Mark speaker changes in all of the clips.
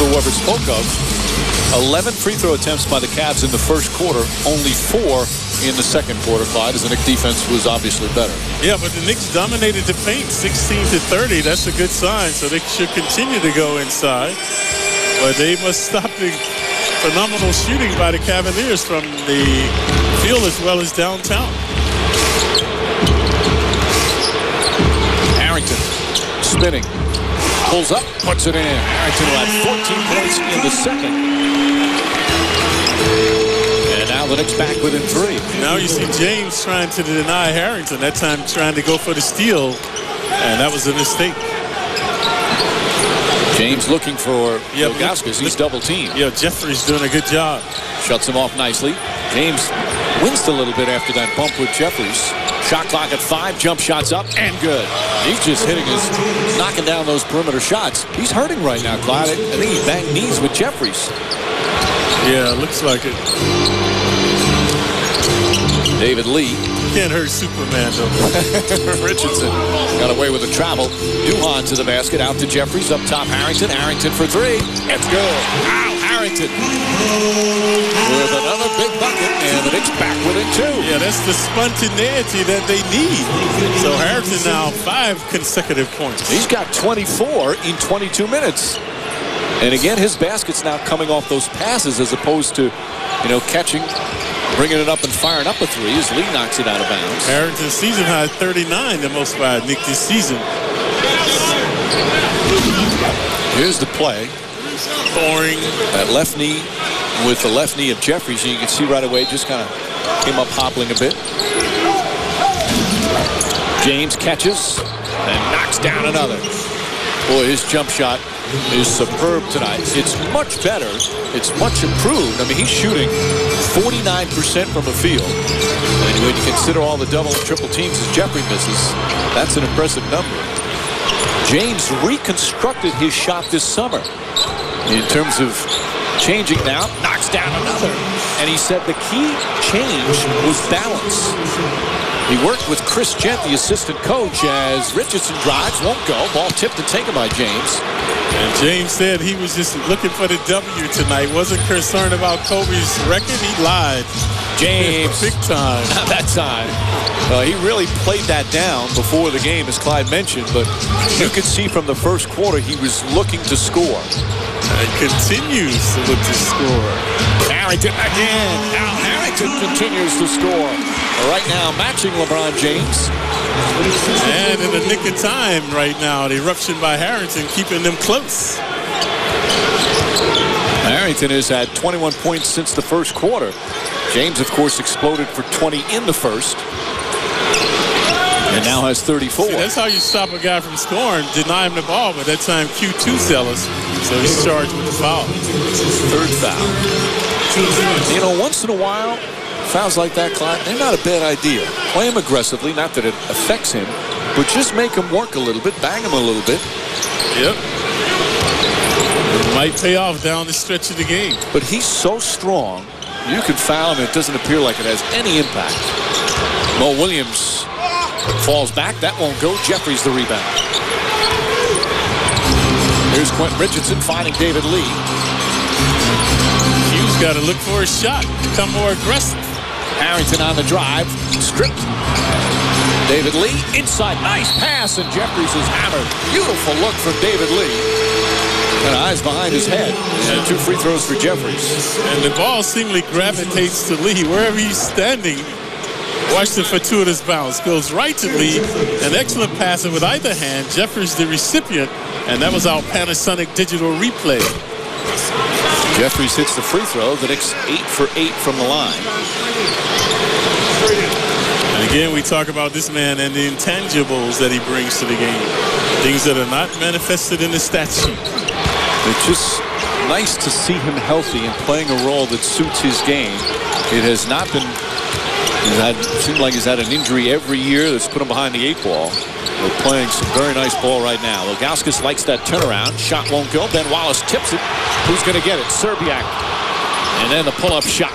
Speaker 1: Phil Weber spoke of. 11 free throw attempts by the Cavs in the first quarter, only 4 in the second quarter, Clyde, as the Knicks defense was obviously better.
Speaker 2: Yeah, but the Knicks dominated the paint 16-30. That's a good sign, so they should continue to go inside. But they must stop the phenomenal shooting by the Cavaliers from the field as well as downtown.
Speaker 1: Harrington spinning. Pulls up, puts it in. Harrington will have 14 points in the second. And now the Knicks back within 3.
Speaker 2: Now you see James trying to deny Harrington. That time trying to go for the steal. And that was a mistake.
Speaker 1: James looking for Ilgauskas. He's double teamed.
Speaker 2: Yeah, Jeffrey's doing a good job.
Speaker 1: Shuts him off nicely. James winced a little bit after that bump with Jeffries. Shot clock at 5. Jump shots up and good. He's just knocking down those perimeter shots. He's hurting right now, Clyde. I think he banged knees with Jeffries.
Speaker 2: Yeah, looks like it.
Speaker 1: David Lee.
Speaker 2: Can't hurt Superman, though.
Speaker 1: Richardson got away with the travel. Duhon to the basket. Out to Jeffries. Up top, Harrington. Harrington for 3. It's good. Wow, Harrington with another big bucket. And the Knicks back within 2.
Speaker 2: Yeah, that's the spontaneity that they need. So Harrington now 5 consecutive points.
Speaker 1: He's got 24 in 22 minutes. And again, his basket's now coming off those passes as opposed to, catching, bringing it up and firing up a 3 as Lee knocks it out of bounds.
Speaker 2: Harrington's season high 39, the most by Nick this season.
Speaker 1: Here's the play.
Speaker 2: Boring.
Speaker 1: That left knee with the left knee of Jeffries. And you can see right away just kind of came up hobbling a bit. James catches and knocks down another. Boy, his jump shot is superb tonight. It's much better. It's much improved. I mean, he's shooting 49% from the field. And when you consider all the double and triple teams as Jeffrey misses, that's an impressive number. James reconstructed his shot this summer in terms of changing now, knocks down another. And he said the key change was balance. He worked with Chris Gent, the assistant coach, as Richardson drives, won't go. Ball tipped and taken by James.
Speaker 2: And James said he was just looking for the W tonight. Wasn't concerned about Kobe's record. He lied.
Speaker 1: James.
Speaker 2: Big time.
Speaker 1: Not that time. He really played that down before the game, as Clyde mentioned. But you could see from the first quarter he was looking to score.
Speaker 2: And continues to look to score.
Speaker 1: Harrington again. Now Harrington continues to score. Right now matching LeBron James.
Speaker 2: And in the nick of time right now, the eruption by Harrington keeping them close.
Speaker 1: Harrington has had 21 points since the first quarter. James, of course, exploded for 20 in the first. And now has 34.
Speaker 2: See, that's how you stop a guy from scoring. Deny him the ball, but that time Q2 zealous. So he's charged with the foul.
Speaker 1: Third foul. Once in a while, fouls like that, Clyde, they're not a bad idea. Play him aggressively, not that it affects him, but just make him work a little bit, bang him a little bit.
Speaker 2: Yep. It might pay off down the stretch of the game.
Speaker 1: But he's so strong, you can foul him and it doesn't appear like it has any impact. Mo Williams falls back. That won't go. Jeffries the rebound. Here's Quentin Richardson finding David Lee.
Speaker 2: Hughes got to look for a shot, become more aggressive.
Speaker 1: Harrington on the drive, stripped. David Lee inside, nice pass, and Jeffries is hammered. Beautiful look from David Lee. And eyes behind his head. And 2 free throws for Jeffries.
Speaker 2: And the ball seemingly gravitates to Lee wherever he's standing. Watch the fortuitous bounce. Goes right to Lee. An excellent passer with either hand. Jeffries the recipient. And that was our Panasonic digital replay.
Speaker 1: Jeffries hits the free throw. The Knicks 8 for 8 from the line.
Speaker 2: And again, we talk about this man and the intangibles that he brings to the game. Things that are not manifested in the stat sheet.
Speaker 1: It's just nice to see him healthy and playing a role that suits his game. It has not been, seemed like he's had an injury every year that's put him behind the 8 ball. They're playing some very nice ball right now. Ilgauskas likes that turnaround. Shot won't go. Ben Wallace tips it. Who's going to get it? Serbiak. And then the pull-up shot.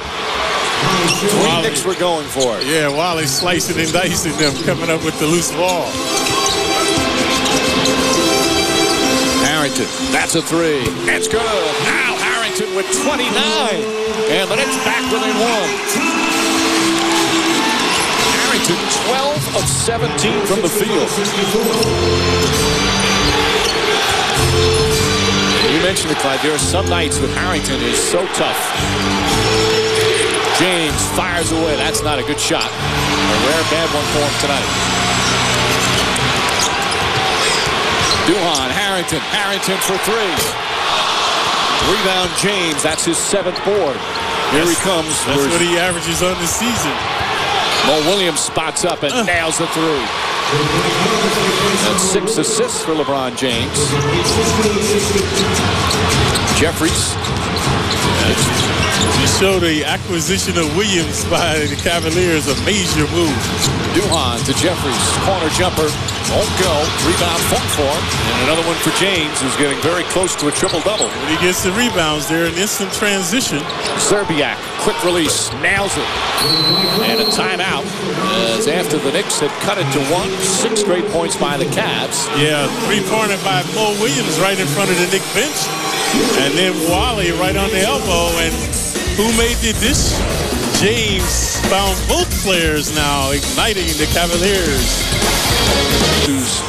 Speaker 1: 3 Knicks were going for it.
Speaker 2: Yeah, Wally slicing and dicing them, coming up with the loose ball.
Speaker 1: Harrington, that's a 3. It's good. with 29. And the Knicks back within 1. Harrington, 12 of 17 from the field. You mentioned it, Clyde. There are some nights with Harrington is so tough. James fires away. That's not a good shot. A rare bad one for him tonight. Duhan, Harrington. Harrington for 3. Rebound James. That's his 7th board. Here he comes.
Speaker 2: That's what he averages on the season.
Speaker 1: Mo Williams spots up and nails the 3. That's 6 assists for LeBron James. Jeffries.
Speaker 2: To show the acquisition of Williams by the Cavaliers, a major move.
Speaker 1: Duhan to Jeffries. Corner jumper. Won't go. Rebound for him. And another one for James, who's getting very close to a triple-double.
Speaker 2: When he gets the rebounds, they're in instant transition.
Speaker 1: Zerbiak, quick release, nails it. And a timeout as after the Knicks had cut it to 1. 6 straight points by the Cavs.
Speaker 2: Yeah, 3-pointer by Mo Williams right in front of the Knicks bench. And then Wally right on the elbow. And who made the dish? James found both players now, igniting the Cavaliers.
Speaker 1: Who's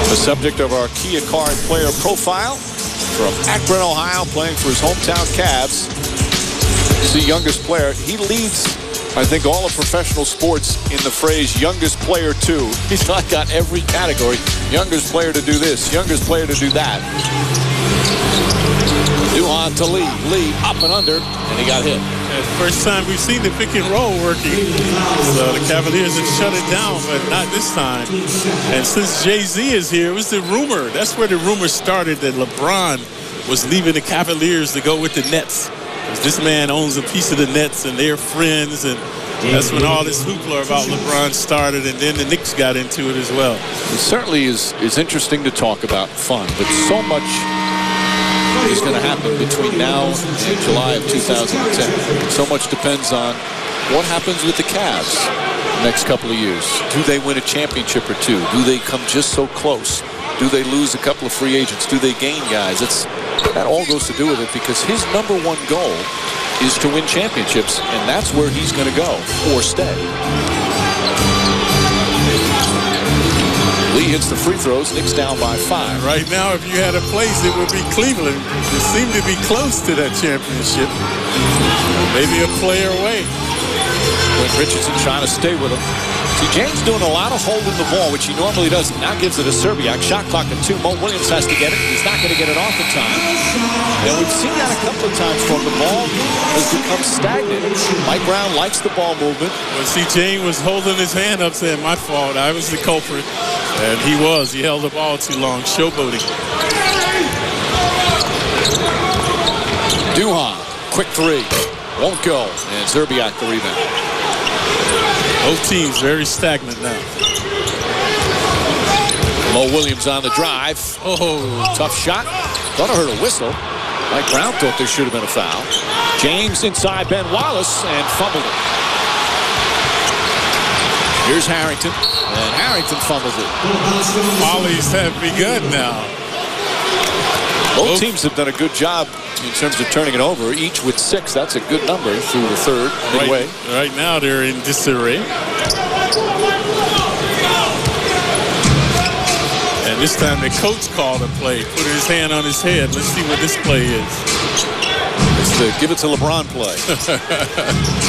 Speaker 1: the subject of our Kia Card player profile from Akron, Ohio, playing for his hometown Cavs. He's the youngest player. He leads, I think, all of professional sports in the phrase youngest player to. He's not got every category. Youngest player to do this, youngest player to do that. Duhan to Lee. Lee up and under, and he got hit.
Speaker 2: First time we've seen the pick and roll working. So the Cavaliers have shut it down, but not this time. And since Jay-Z is here, it was the rumor. That's where the rumor started that LeBron was leaving the Cavaliers to go with the Nets. This man owns a piece of the Nets, and they're friends, and that's when all this hoopla about LeBron started, and then the Knicks got into it as well.
Speaker 1: It certainly is interesting to talk about fun, but so much is going to happen between now and July of 2010. So much depends on what happens with the Cavs the next couple of years. Do they win a championship or 2? Do they come just so close? Do they lose a couple of free agents? Do they gain guys? That all goes to do with it, because his #1 goal is to win championships, and that's where he's going to go or stay. Lee hits the free throws. Knicks down by 5.
Speaker 2: Right now, if you had a place, it would be Cleveland. They seem to be close to that championship. Maybe a player away.
Speaker 1: When Richardson trying to stay with him. See, James doing a lot of holding the ball, which he normally doesn't. Now gives it to Zerbiak. Shot clock at 2. Mo Williams has to get it. He's not going to get it off in time. And we've seen that a couple of times from the ball has become stagnant. Mike Brown likes the ball movement.
Speaker 2: Well, see, James was holding his hand up saying, my fault. I was the culprit. And he was. He held the ball too long, showboating.
Speaker 1: Duhan, quick 3. Won't go. And Zerbiak the rebound.
Speaker 2: Both teams very stagnant now.
Speaker 1: Mo Williams on the drive. Oh, tough shot. Thought I heard a whistle. Mike Brown thought there should have been a foul. James inside Ben Wallace and fumbled it. Here's Harrington. And Harrington fumbles it.
Speaker 2: Volleys have begun now.
Speaker 1: Both teams have done a good job in terms of turning it over, each with 6. That's a good number through the third midway.
Speaker 2: Right now they're in disarray. And this time the coach called a play, put his hand on his head. Let's see what this play is.
Speaker 1: It's the give it to LeBron play.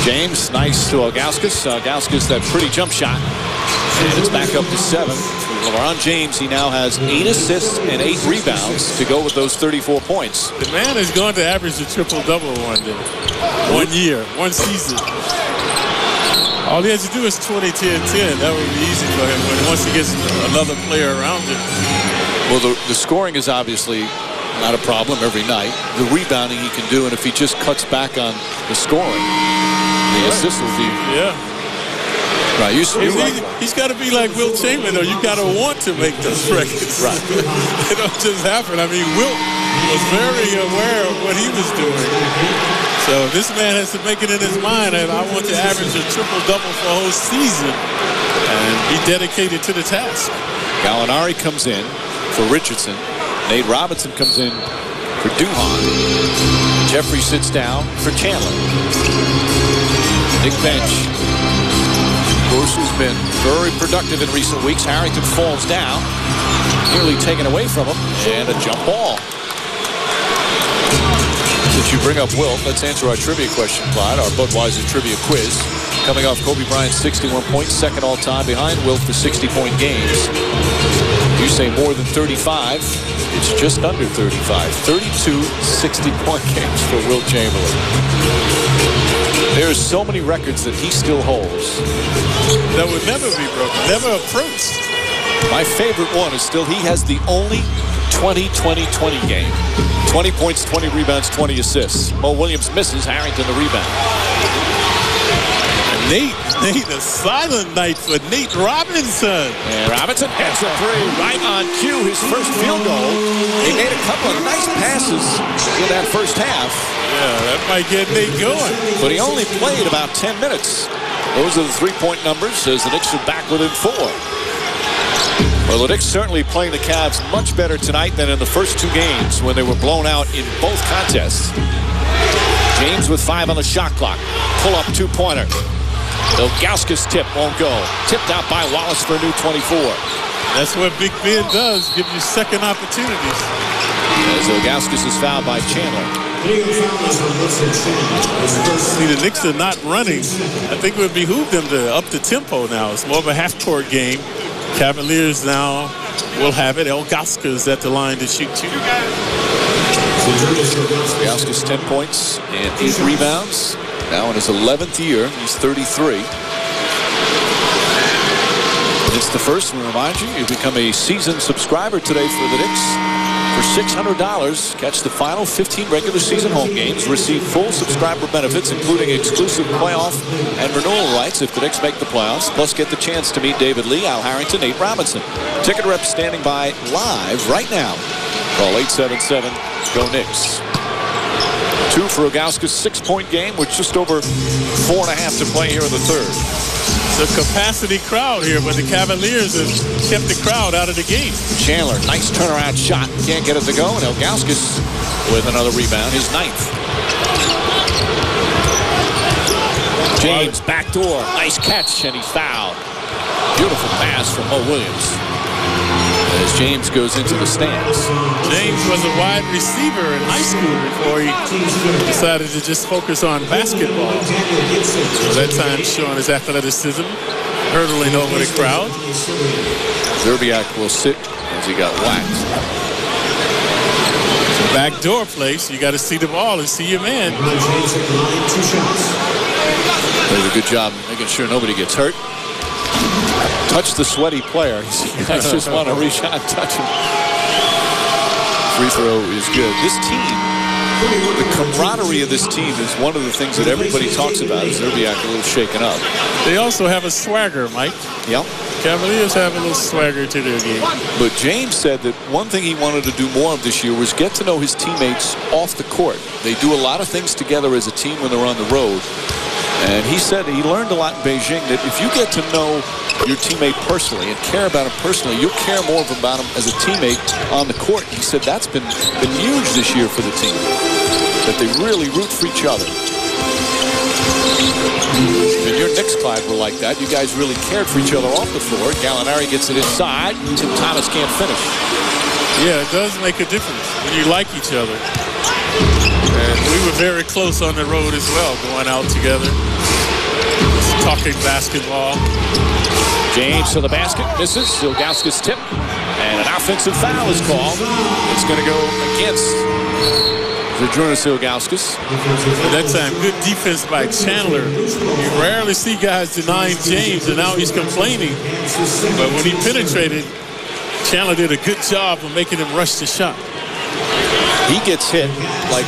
Speaker 1: James, nice to Ilgauskas. Ilgauskas, that pretty jump shot. And it's back up to 7. LeBron James, he now has 8 assists and 8 rebounds to go with those 34 points.
Speaker 2: The man is going to average a triple-double one day. 1 year, 1 season. All he has to do is 20-10-10. That would be easy for him once he gets another player around him.
Speaker 1: Well, the scoring is obviously not a problem every night. The rebounding he can do, and if he just cuts back on the scoring, the assists will be...
Speaker 2: Yeah.
Speaker 1: Right,
Speaker 2: he's got to be like Wilt Chamberlain, though. You got to want to make those records.
Speaker 1: Right.
Speaker 2: It don't just happen. I mean, Wilt was very aware of what he was doing. So this man has to make it in his mind that I want to average a triple-double for a whole season and be dedicated to the task.
Speaker 1: Gallinari comes in for Richardson. Nate Robinson comes in for Duhan. Jeffrey sits down for Chandler. Nick bench, of course, who's been very productive in recent weeks. Harrington falls down, nearly taken away from him, and a jump ball. Since you bring up Wilt, let's answer our trivia question, Clyde, our Budweiser trivia quiz. Coming off Kobe Bryant's 61 points, second all-time behind Wilt for 60-point games. You say more than 35. It's just under 35. 32 60-point games for Wilt Chamberlain. There's so many records that he still holds.
Speaker 2: That would never be broken, never approached.
Speaker 1: My favorite one is still he has the only 20-20-20 game. 20 points, 20 rebounds, 20 assists. Mo Williams misses, Harrington the rebound.
Speaker 2: Nate, a silent night for Nate Robinson.
Speaker 1: And Robinson hits a three right on cue, his first field goal. He made a couple of nice passes in that first half.
Speaker 2: Yeah, that might get Nate going.
Speaker 1: But he only played about 10 minutes. Those are the three-point numbers as the Knicks are back within 4. Well, the Knicks certainly playing the Cavs much better tonight than in the first 2 games when they were blown out in both contests. James with 5 on the shot clock. Pull-up two-pointer. Ilgauskas tip won't go. Tipped out by Wallace for a new 24.
Speaker 2: That's what Big Ben does, give you second opportunities.
Speaker 1: As Ilgauskas is fouled by Chandler.
Speaker 2: See, the Knicks are not running. I think it would behoove them to up the tempo now. It's more of a half-court game. Cavaliers now will have it. Ilgauskas at the line to shoot 2.
Speaker 1: Ilgauskas 10 points and 8 rebounds. Now in his 11th year, he's 33. It's the first, we remind you, you become a season subscriber today for the Knicks. For $600, catch the final 15 regular season home games, receive full subscriber benefits, including exclusive playoff and renewal rights if the Knicks make the playoffs, plus get the chance to meet David Lee, Al Harrington, Nate Robinson. Ticket reps standing by live right now. Call 877-GO-KNICKS. 2 for Ilgauskas' 6-point game with just over 4.5 to play here in the third.
Speaker 2: The capacity crowd here, but the Cavaliers have kept the crowd out of the game.
Speaker 1: Chandler, nice turnaround shot. Can't get it to go, and Ilgauskas with another rebound, his 9th. James, backdoor, nice catch, and he's fouled. Beautiful pass from Mo Williams. As James goes into the stands.
Speaker 2: James was a wide receiver in high school before he decided to just focus on basketball. So that time showing his athleticism, hurdling over the crowd.
Speaker 1: Zerbiak will sit as he got whacked.
Speaker 2: Backdoor place, you got to see the ball and see your man.
Speaker 1: Does a good job making sure nobody gets hurt. Touch the sweaty player. You guys just want to reach out and touch him. Free throw is good. This team, the camaraderie of this team is one of the things that everybody talks about. Is Zerbiak a little shaken up?
Speaker 2: They also have a swagger, Mike.
Speaker 1: Yep.
Speaker 2: Cavaliers have a little swagger to their game.
Speaker 1: But James said that one thing he wanted to do more of this year was get to know his teammates off the court. They do a lot of things together as a team when they're on the road. And he said he learned a lot in Beijing that if you get to know your teammate personally and care about him personally, you'll care more about him as a teammate on the court. He said that's been huge this year for the team, that they really root for each other. And your Knicks, Clyde, were like that. You guys really cared for each other off the floor. Gallinari gets it inside. Tim Thomas can't finish.
Speaker 2: Yeah, it does make a difference when you like each other. And we were very close on the road as well, going out together, just talking basketball.
Speaker 1: James to the basket, misses. Ilgauskas tip, and an offensive foul is called. It's going to go against Zydrunas Ilgauskas.
Speaker 2: At that time, good defense by Chandler. You rarely see guys denying James, and now he's complaining. But when he penetrated, Chandler did a good job of making him rush the shot.
Speaker 1: He gets hit like,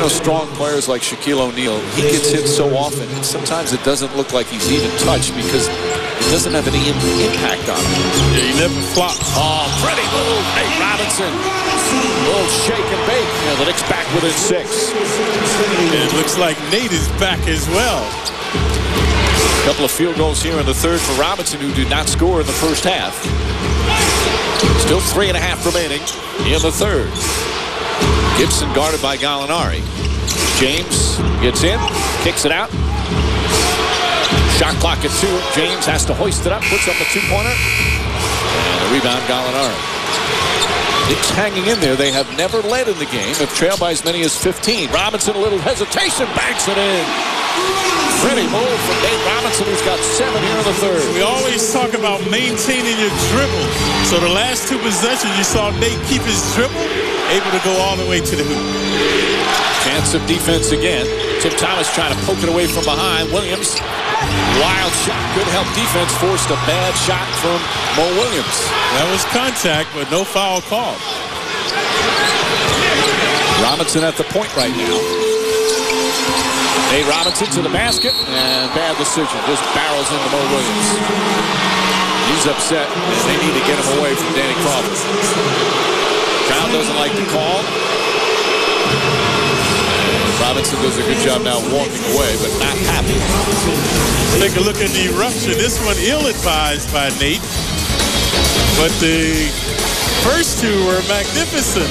Speaker 1: strong players like Shaquille O'Neal. He gets hit so often, and sometimes it doesn't look like he's even touched because it doesn't have any impact on him.
Speaker 2: Yeah, he never flops.
Speaker 1: Oh, pretty move. Nate Robinson. A little shake and bake. The Knicks back within 6.
Speaker 2: And it looks like Nate is back as well.
Speaker 1: A couple of field goals here in the third for Robinson, who did not score in the first half. Still 3.5 remaining in the third. Gibson guarded by Gallinari. James gets in, kicks it out. Shot clock at 2. James has to hoist it up, puts up a 2-pointer. And a rebound, Gallinari. Knicks hanging in there. They have never led in the game. Have trailed by as many as 15. Robinson, a little hesitation, banks it in. Pretty move from Nate Robinson, who's got 7 here in the third.
Speaker 2: We always talk about maintaining your dribble. So the last 2 possessions, you saw Nate keep his dribble, able to go all the way to the hoop.
Speaker 1: Chance of defense again. Tim Thomas trying to poke it away from behind. Williams, wild shot, good help defense, forced a bad shot from Mo Williams.
Speaker 2: That was contact, but no foul call.
Speaker 1: Robinson at the point right now. Nate Robinson to the basket, and bad decision. Just barrels into Mo Williams. He's upset, and they need to get him away from Danny Crawford. Crowd doesn't like the call. Robinson does a good job now walking away, but not happy.
Speaker 2: Take a look at the rupture. This one ill-advised by Nate. But the first 2 were magnificent.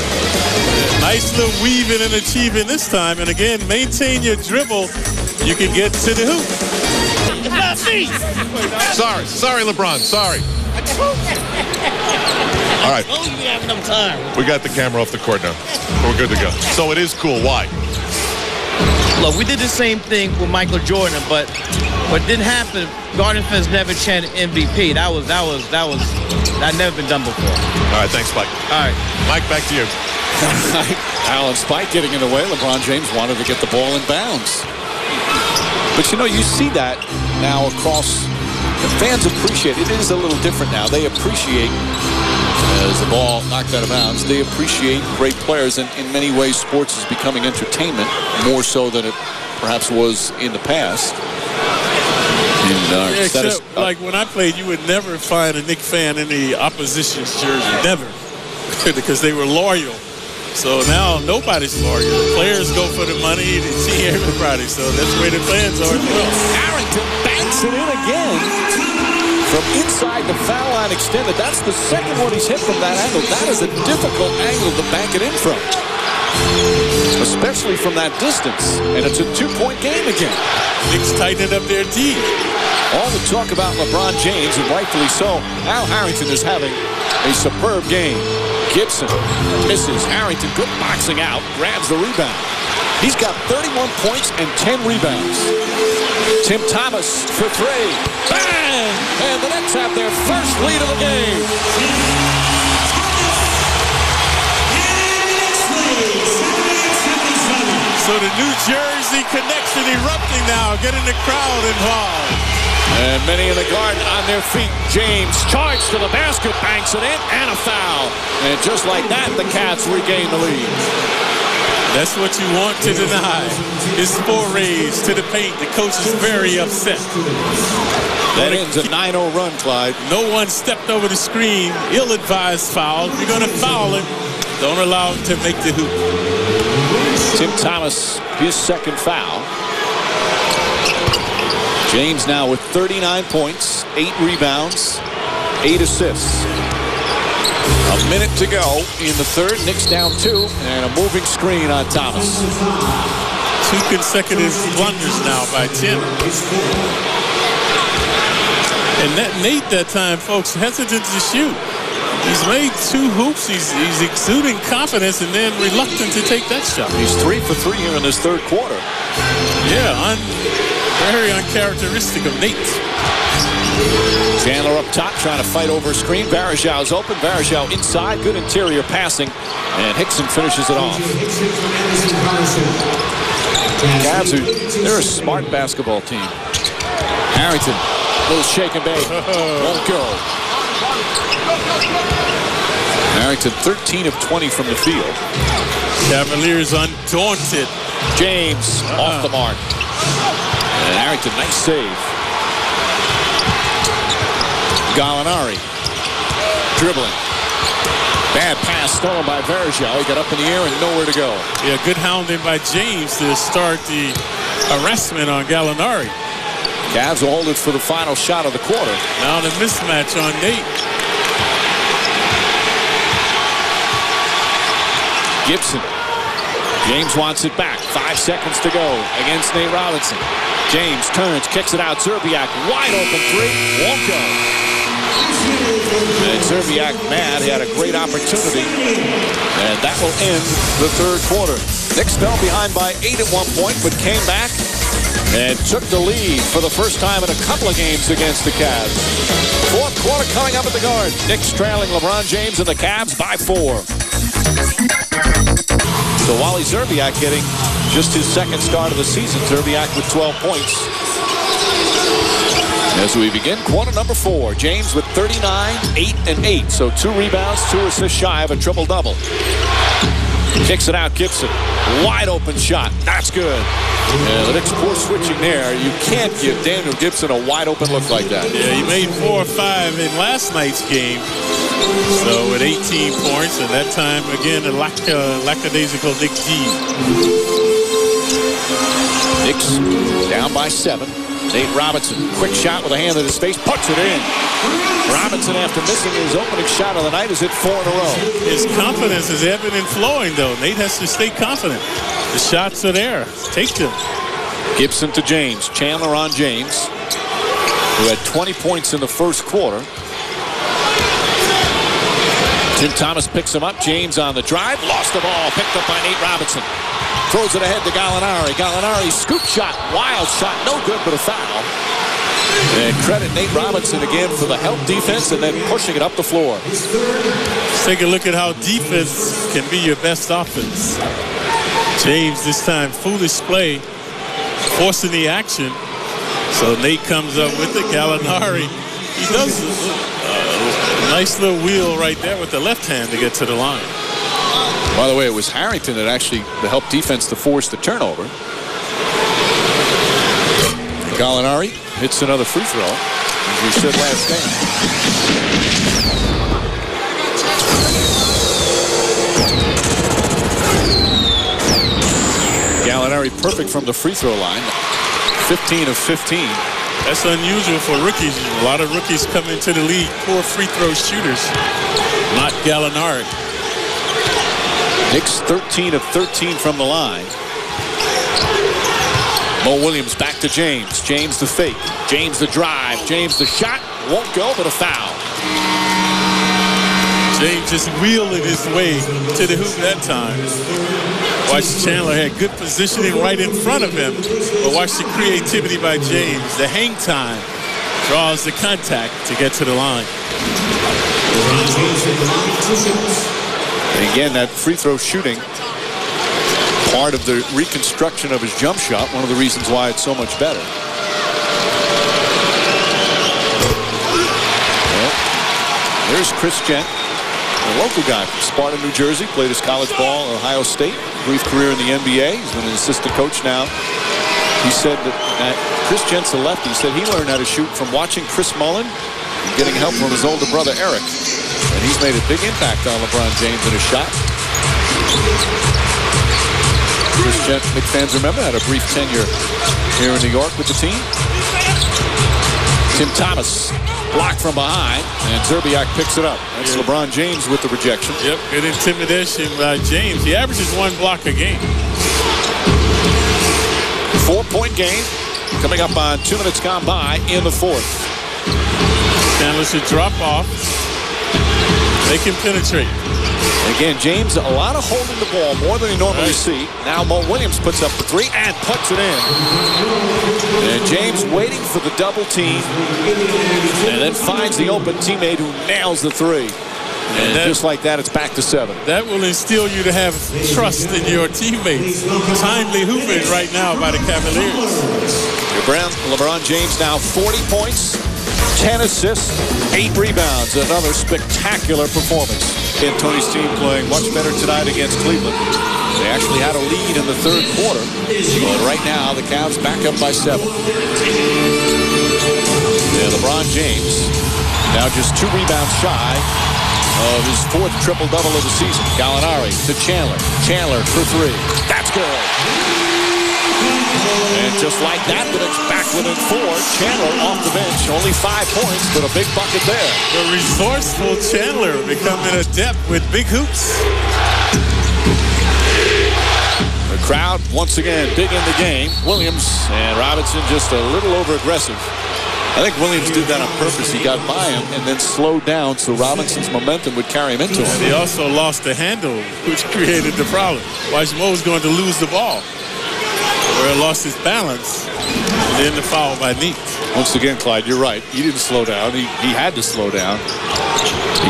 Speaker 2: Nice little weaving and achieving this time. And again, maintain your dribble. You can get to the hoop.
Speaker 3: Sorry, LeBron. Sorry. All right. We got the camera off the court now. We're good to go. So it is cool. Why?
Speaker 4: Look, we did the same thing with Michael Jordan, but what didn't happen, Garden fans never chanted MVP. That never been done before.
Speaker 3: All right, thanks, Spike.
Speaker 4: All right.
Speaker 3: Mike, back to you.
Speaker 1: Alan Spike getting in the way. LeBron James wanted to get the ball in bounds. But you know, you see that now across. The fans appreciate it. It is a little different now. They appreciate, as the ball knocked out of bounds, they appreciate great players. And in many ways, sports is becoming entertainment more so than it perhaps was in the past.
Speaker 2: Except, like when I played, you would never find a Knicks fan in the opposition's jersey. Never. Because they were loyal. So now nobody's loyal. The players go for the money, they see everybody. So that's the way the fans are as well.
Speaker 1: Harrington banks it in again from inside the foul line extended. That's the second one he's hit from that angle. That is a difficult angle to bank it in from, especially from that distance. And it's a 2-point game again.
Speaker 2: Knicks tightened up their D.
Speaker 1: All the talk about LeBron James, and rightfully so. Al Harrington is having a superb game. Gibson misses. Harrington, good boxing out, grabs the rebound. He's got 31 points and 10 rebounds. Tim Thomas for 3. Bang! And the Knicks have their first lead of the game.
Speaker 2: So the New Jersey connection erupting now, getting the crowd involved.
Speaker 1: And many in the Garden on their feet. James charged to the basket, banks it in, and a foul. And just like that, the Cats regain the lead.
Speaker 2: That's what you want to deny. His forays to the paint. The coach is very upset.
Speaker 1: That ends a 9-0 run, Clyde.
Speaker 2: No one stepped over the screen. Ill-advised foul. If you're going to foul him, don't allow him to make the hoop.
Speaker 1: Tim Thomas, his second foul. James now with 39 points, 8 rebounds, 8 assists. A minute to go in the third. Knicks down 2, and a moving screen on Thomas.
Speaker 2: 2 consecutive blunders now by Tim. And that Nate that time, folks, hesitant to shoot. He's made 2 hoops. He's exuding confidence and then reluctant to take that shot.
Speaker 1: He's 3 for 3 here in this third quarter.
Speaker 2: Yeah, very uncharacteristic of Nate.
Speaker 1: Chandler up top trying to fight over a screen. Varejão's open. Varejão inside. Good interior passing. And Hickson finishes it off. Cavs, they're a smart basketball team. Harrington, little shake and bake. Won't go. Harrington 13 of 20 from the field.
Speaker 2: Cavaliers undaunted.
Speaker 1: James off the mark. And Harrington, nice save. Gallinari dribbling. Bad pass stolen by Varejão. He got up in the air and nowhere to go.
Speaker 2: Yeah, good hounding by James to start the harassment on Gallinari.
Speaker 1: Cavs will hold it for the final shot of the quarter.
Speaker 2: Now the mismatch on Nate.
Speaker 1: Gibson James wants it back. 5 seconds to go against Nate Robinson. James turns, kicks it out. Zerbiak, wide open three. Won't go. And Zerbiak mad. He had a great opportunity. And that will end the third quarter. Knicks fell behind by 8 at one point, but came back and took the lead for the first time in a couple of games against the Cavs. Fourth quarter coming up at the Garden. Knicks trailing LeBron James and the Cavs by 4. So Wally Zerbiak getting just his second start of the season. Zerbiak with 12 points. As we begin quarter number 4, James with 39, 8 and 8. So 2 rebounds, 2 assists shy of a triple-double. Kicks it out, Gibson. Wide open shot. That's good. Yeah, the Knicks poor switching there. You can't give Daniel Gibson a wide open look like that.
Speaker 2: Yeah, he made 4 or 5 in last night's game. So with 18 points, and that time again a lackadaisical Knicks D.
Speaker 1: Knicks down by 7. Nate Robinson, quick shot with a hand in his face, puts it in. Robinson, after missing his opening shot of the night, has hit 4 in a row.
Speaker 2: His confidence is ebbing and flowing, though. Nate has to stay confident. The shots are there. Take them.
Speaker 1: Gibson to James. Chandler on James, who had 20 points in the first quarter. Tim Thomas picks him up. James on the drive. Lost the ball. Picked up by Nate Robinson. Throws it ahead to Gallinari. Gallinari, scoop shot. Wild shot. No good, but a foul. And credit Nate Robinson again for the help defense and then pushing it up the floor.
Speaker 2: Let's take a look at how defense can be your best offense. James this time foolish play, forcing the action. So Nate comes up with it. Gallinari, he does a nice little wheel right there with the left hand to get to the line.
Speaker 1: By the way, it was Harrington that actually helped defense to force the turnover. Gallinari hits another free throw, as we said last game. Gallinari perfect from the free throw line. 15 of 15.
Speaker 2: That's unusual for rookies. A lot of rookies come into the league, poor free throw shooters. Not Gallinari.
Speaker 1: Knicks 13 of 13 from the line. Mo Williams back to James. James the fake. James the drive. James the shot. Won't go, but a foul.
Speaker 2: James just wheeling his way to the hoop that time. Watch, Chandler had good positioning right in front of him. But watch the creativity by James. The hang time draws the contact to get to the line.
Speaker 1: And again, that free throw shooting, part of the reconstruction of his jump shot, one of the reasons why it's so much better. Well, there's Chris Gent, a local guy from Sparta, New Jersey, played his college ball at Ohio State, brief career in the NBA. He's been an assistant coach now. He said that Chris Gent's a lefty. He said he learned how to shoot from watching Chris Mullin and getting help from his older brother Eric. And he's made a big impact on LeBron James in his shot. Chris Gent, Knicks fans remember, had a brief tenure here in New York with the team. Tim Thomas blocked from behind, and Zerbiak picks it up. That's LeBron James with the rejection.
Speaker 2: Yep, good intimidation by James. He averages 1 block a game.
Speaker 1: 4-point game coming up on 2 minutes gone by in the fourth.
Speaker 2: Chandler should drop off. They can penetrate.
Speaker 1: Again, James, a lot of holding the ball, more than you normally see. Now Mo Williams puts up the 3 and puts it in. And James waiting for the double team and then finds the open teammate who nails the 3. And just like that, it's back to 7.
Speaker 2: That will instill you to have trust in your teammates. Timely hooping right now by the Cavaliers.
Speaker 1: LeBron James now 40 points, 10 assists, 8 rebounds. Another spectacular performance. And Tony's team playing much better tonight against Cleveland. They actually had a lead in the third quarter. But right now, the Cavs back up by 7. And LeBron James now just 2 rebounds shy of his 4th triple-double of the season. Gallinari to Chandler. Chandler for 3. That's good. And just like that, the Knicks back within 4. Chandler off the bench. Only 5 points, but a big bucket there.
Speaker 2: The resourceful Chandler becoming adept with big hoops.
Speaker 1: crowd once again big in the game. Williams and Robinson just a little over aggressive. I think Williams did that on purpose. He got by him and then slowed down so Robinson's momentum would carry him into him.
Speaker 2: He also lost the handle, which created the problem. Weissmuller was going to lose the ball. Where he lost his balance, and then the foul by Neat.
Speaker 1: Once again, Clyde, you're right. He didn't slow down. He had to slow down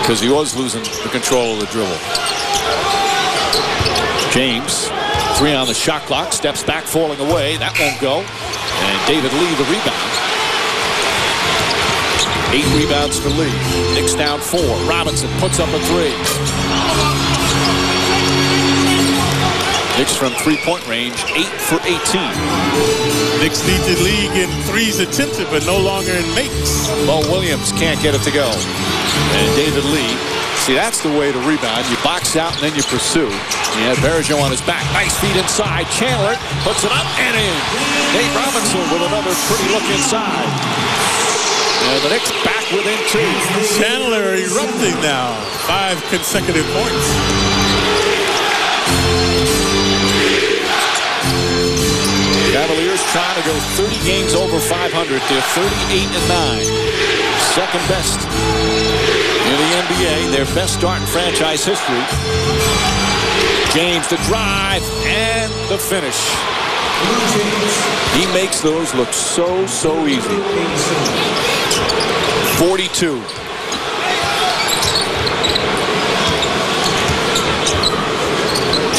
Speaker 1: because he was losing the control of the dribble. James, 3 on the shot clock, steps back, falling away. That won't go. And David Lee, the rebound. 8 rebounds for Lee. Knicks down 4. Robinson puts up a 3. Knicks from three-point range, 8 for 18.
Speaker 2: Knicks lead the league in threes attempted, but no longer in makes.
Speaker 1: Mo Williams can't get it to go. And David Lee, see, that's the way to rebound. You box out and then you pursue. You had Bergeron on his back. Nice feed inside. Chandler puts it up and in. Nate Robinson with another pretty look inside. And the Knicks back within 2.
Speaker 2: Chandler erupting now. 5 consecutive points.
Speaker 1: Cavaliers trying to go 30 games over 500. They're 38-9. Second best in the NBA. Their best start in franchise history. James the drive and the finish. He makes those look so easy. 42.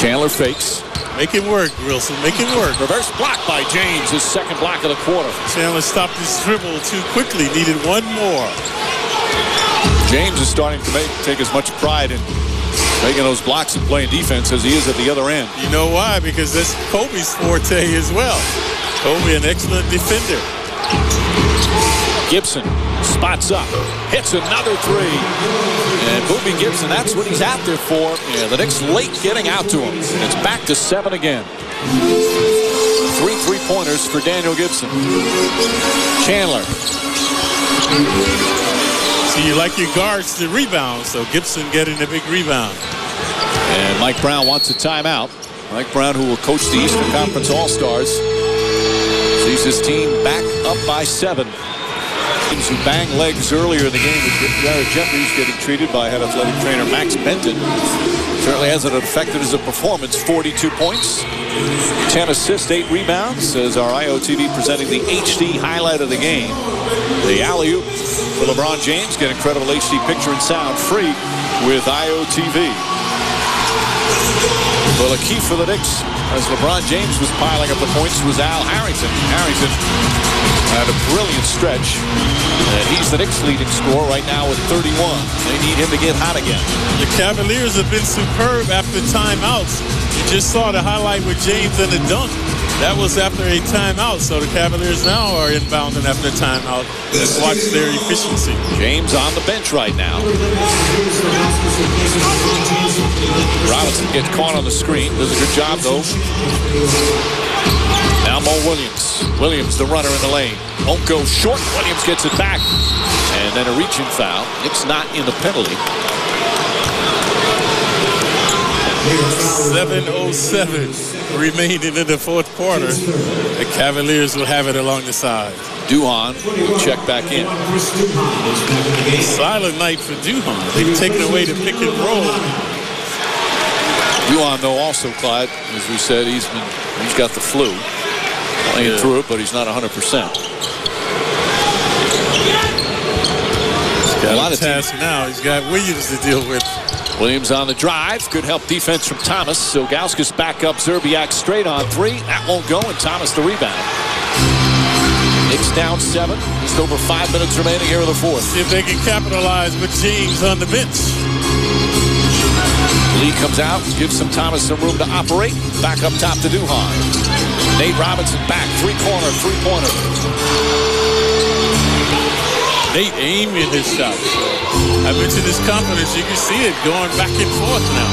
Speaker 1: Chandler fakes.
Speaker 2: Make it work, Wilson. Make it work.
Speaker 1: Reverse block by James, his second block of the quarter.
Speaker 2: Chandler stopped his dribble too quickly. Needed one more.
Speaker 1: James is starting to take as much pride in making those blocks and playing defense as he is at the other end.
Speaker 2: You know why? Because that's Kobe's forte as well. Kobe, an excellent defender.
Speaker 1: Gibson spots up, hits another 3. And Boobie Gibson, that's what he's out there for. Yeah, the Knicks late getting out to him. And it's back to 7 again. 3 3-pointers for Daniel Gibson. Chandler.
Speaker 2: So you like your guards to rebound, so Gibson getting a big rebound.
Speaker 1: And Mike Brown wants a timeout. Mike Brown, who will coach the Eastern Conference All-Stars, sees his team back up by 7. Who banged legs earlier in the game with Jared Jeffries getting treated by head athletic trainer Max Benton. Certainly hasn't affected his performance. 42 points, 10 assists, 8 rebounds, as our IOTV presenting the HD highlight of the game. The alley-oop for LeBron James. Get incredible HD picture and sound free with IOTV. Well, a key for the Knicks, as LeBron James was piling up the points, was Al Harrington. Harrington had a brilliant stretch. And he's the Knicks' leading scorer right now with 31. They need him to get hot again.
Speaker 2: The Cavaliers have been superb after timeouts. You just saw the highlight with James and the dunk. That was after a timeout, so the Cavaliers now are inbounding after a timeout. Let's watch their efficiency.
Speaker 1: James on the bench right now. Robinson gets caught on the screen. Does a good job, though. Now Mo Williams. Williams, the runner in the lane. Won't go short. Williams gets it back. And then a reaching foul. Knicks not in the penalty.
Speaker 2: 7:07 remaining in the fourth quarter. The Cavaliers will have it along the side.
Speaker 1: Duhon will check back in.
Speaker 2: Silent night for Duhon. They've taken away the pick and roll.
Speaker 1: Duhon, though, also, Clyde, as we said, he's got the flu. Playing through it, but he's not 100%.
Speaker 2: He's got a lot of task now. He's got Williams to deal with.
Speaker 1: Williams on the drive. Good help defense from Thomas. So Gauskas back up. Zerbiak straight on 3. That won't go, and Thomas the rebound. Knicks down 7. Just over 5 minutes remaining here in the fourth.
Speaker 2: See if they can capitalize with James on the bench.
Speaker 1: Lee comes out, gives Thomas some room to operate. Back up top to Duhon. Nate Robinson back, 3-corner, 3-pointer.
Speaker 2: Nate aiming his shot. I mentioned his confidence. You can see it going back and forth now.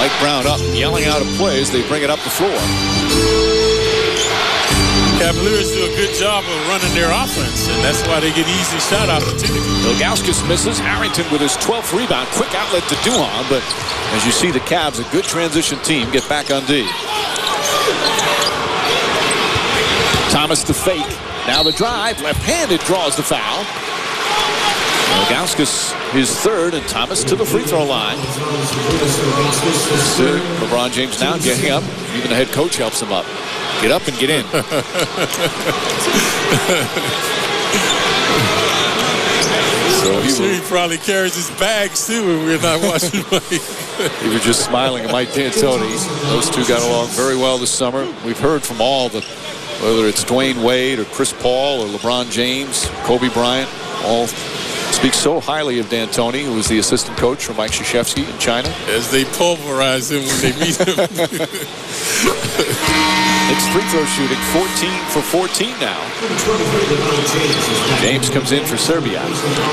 Speaker 1: Mike Brown up, yelling out of plays. They bring it up the floor.
Speaker 2: Cavaliers do a good job of running their offense, and that's why they get easy shot opportunities.
Speaker 1: Ilgauskas misses. Harrington with his 12th rebound. Quick outlet to Duhon, but as you see, the Cavs, a good transition team, get back on D. Thomas to fake. Now the drive. Left-handed draws the foul. Ilgauskas his third, and Thomas to the free throw line. LeBron James now getting up. Even the head coach helps him up. Get up and get in. So
Speaker 2: I'm sure he probably carries his bags too when we're not watching Mike.
Speaker 1: He was just smiling at Mike D'Antoni. Those two got along very well this summer. We've heard from all the, whether it's Dwayne Wade or Chris Paul or LeBron James, Kobe Bryant, all speak so highly of D'Antoni, who was the assistant coach for Mike Krzyzewski in China.
Speaker 2: As they pulverize him when they meet him.
Speaker 1: Knicks free throw shooting 14 for 14 now. James comes in for Serbia.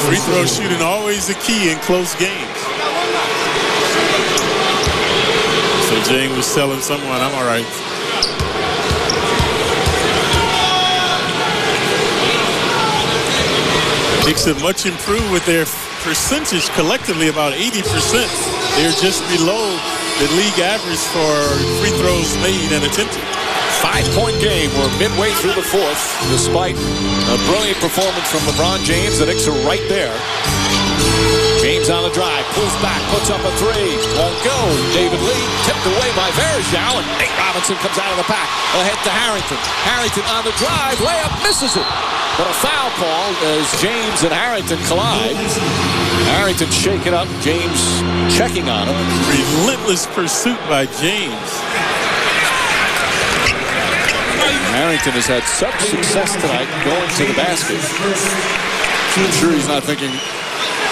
Speaker 2: Free throw shooting always a key in close games. So James was telling someone, I'm all right. Knicks have much improved with their percentage collectively, about 80%. They're just below the league average for free throws made and attempted.
Speaker 1: 5-point game. We're midway through the fourth. Despite a brilliant performance from LeBron James, the Knicks are right there. James on the drive, pulls back, puts up a three. Won't go. David Lee tipped away by Varejao, and Nate Robinson comes out of the pack. Ahead to Harrington. Harrington on the drive, layup, misses it. But a foul call as James and Harrington collide. Harrington shaking up, James checking on him.
Speaker 2: Relentless pursuit by James.
Speaker 1: Harrington has had such success tonight going to the basket. I'm sure he's not thinking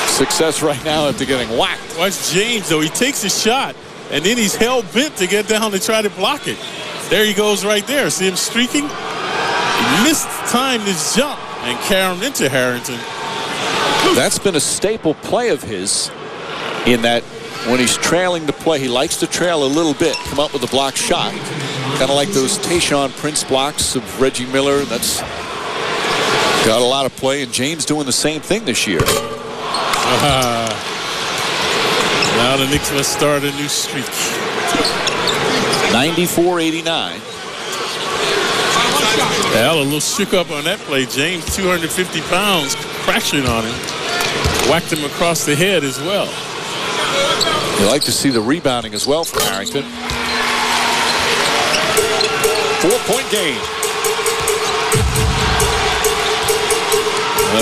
Speaker 1: success right now after getting whacked.
Speaker 2: Watch James, though. He takes a shot, and then he's hell-bent to get down to try to block it. There he goes right there. See him streaking? He missed time his jump and carried him into Harrington.
Speaker 1: That's been a staple play of his in that when he's trailing the play, he likes to trail a little bit, come up with a block shot. Kind of like those Tayshaun Prince blocks of Reggie Miller. That's got a lot of play, and James doing the same thing this year.
Speaker 2: Now the Knicks must start a new streak.
Speaker 1: 94-89.
Speaker 2: Al a little shook up on that play. James, 250 pounds, crashing on him. Whacked him across the head as well.
Speaker 1: You like to see the rebounding as well from Harrington. 4-point game.